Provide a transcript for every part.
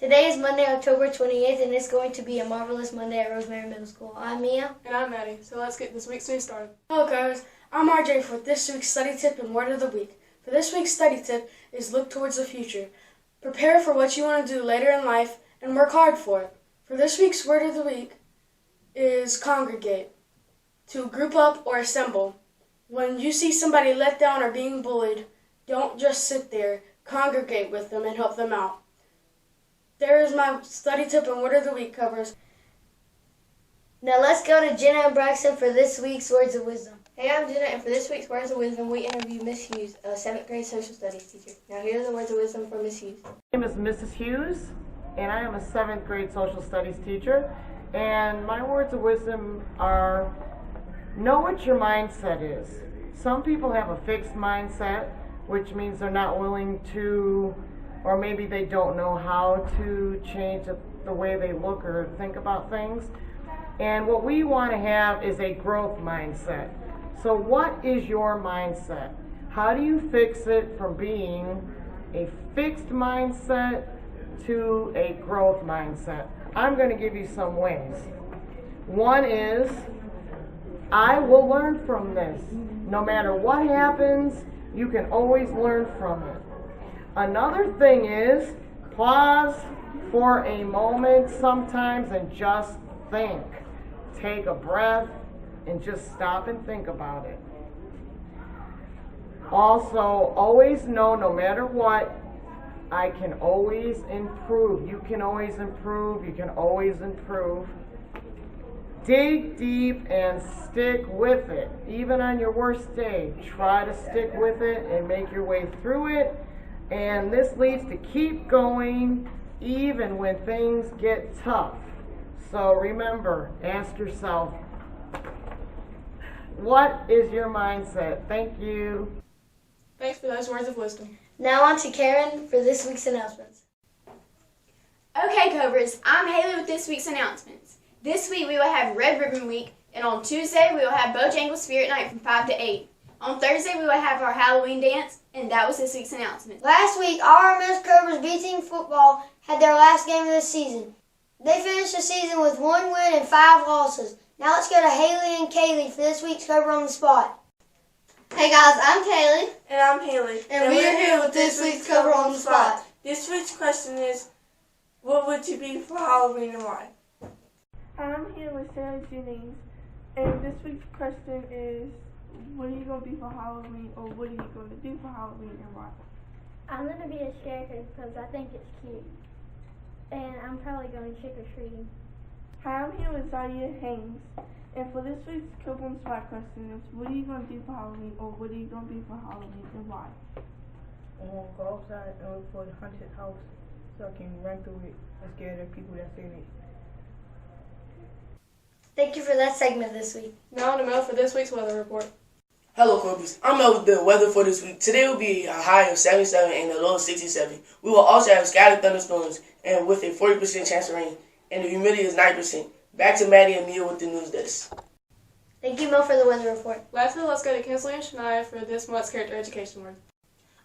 Today is Monday, October 28th, and it's going to be a marvelous Monday at Rosemary Middle School. I'm Mia. And I'm Maddie. So let's get this week's news started. Hello guys, I'm RJ for this week's study tip and word of the week. For this week's study tip is look towards the future. Prepare for what you want to do later in life and work hard for it. For this week's word of the week is congregate. To group up or assemble. When you see somebody let down or being bullied, don't just sit there. Congregate with them and help them out. There is my study tip and word of the week covers. Now let's go to Jenna and Braxton for this week's words of wisdom. Hey, I'm Jenna, and for this week's Words of Wisdom, we interview Miss Hughes, a 7th grade social studies teacher. Now here are the words of wisdom from Miss Hughes. My name is Mrs. Hughes, and I am a 7th grade social studies teacher. And my words of wisdom are, know what your mindset is. Some people have a fixed mindset, which means they're not willing to, or maybe they don't know how to change the way they look or think about things. And what we want to have is a growth mindset. So what is your mindset? How do you fix it from being a fixed mindset to a growth mindset? I'm going to give you some ways. One is, I will learn from this. No matter what happens, you can always learn from it. Another thing is, pause for a moment sometimes and just think. Take a breath and just stop and think about it. Also, always know, no matter what, I can always improve. You can always improve. You can always improve. Dig deep and stick with it. Even on your worst day, try to stick with it and make your way through it. And this leads to keep going even when things get tough. So remember, ask yourself, what is your mindset? Thank you. Thanks for those words of wisdom. Now on to Karen for this week's announcements. Okay, Cobras, I'm Haley with this week's announcements. This week we will have Red Ribbon Week, and on Tuesday we will have Bojangles Spirit Night from 5 to 8. On Thursday we will have our Halloween dance, and that was this week's announcement. Last week, RMS Cobra's B-Team football had their last game of the season. They finished the season with 1 win and 5 losses. Now let's go to Haley and Kaylee for this week's Cobra on the Spot. Hey guys, I'm Kaylee. And I'm Haley. And we are here with this week's Cobra on the Spot. This week's question is, what would you be for Halloween and why? I'm here with Sarah Jennings, and this week's question is, what are you going to be for Halloween, or what are you going to do for Halloween and why? I'm going to be a scarecrow because I think it's cute, and I'm probably going trick-or-treating. Hi, I'm here with Zaire Haynes, and for this week's Cobra on the Spot question is, what are you going to do for Halloween, or what are you going to be for Halloween and why? I'm going to go outside and look for the haunted house so I can run through it and scare the people that's in it. Thank you for that segment this week. Now on to Mel for this week's weather report. Hello, Cobras. I'm Mel with the weather for this week. Today will be a high of 77 and a low of 67. We will also have scattered thunderstorms and with a 40% chance of rain, and the humidity is 9%. Back to Maddie and Mia with the news desk. Thank you, Mo, for the weather report. Lastly, let's go to Kinsley and Shania for this month's character education word.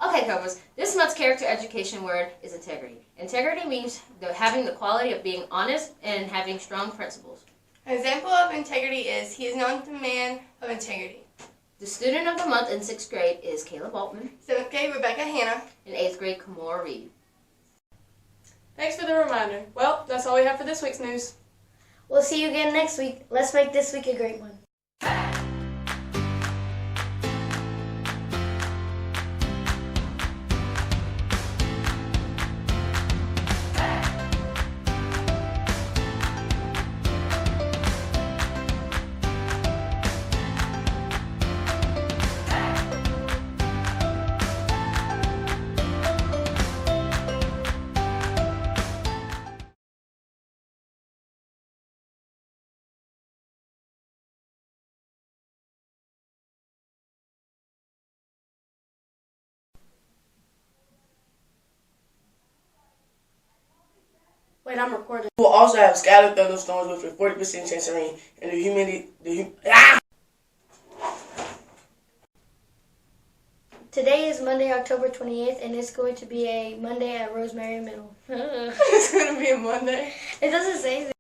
Okay, Cobras, this month's character education word is integrity. Integrity means having the quality of being honest and having strong principles. An example of integrity is, he is known as a man of integrity. The student of the month in 6th grade is Caleb Altman. 7th grade, Rebecca Hanna. In 8th grade, Kamora Reed. Thanks for the reminder. Well, that's all we have for this week's news. We'll see you again next week. Let's make this week a great one. Wait, I'm recording. We will also have scattered thunderstorms with a 40% chance of rain, and the humidity. Today is Monday, October 28th, and it's going to be a Monday at Rosemary Middle. It's going to be a Monday. It doesn't say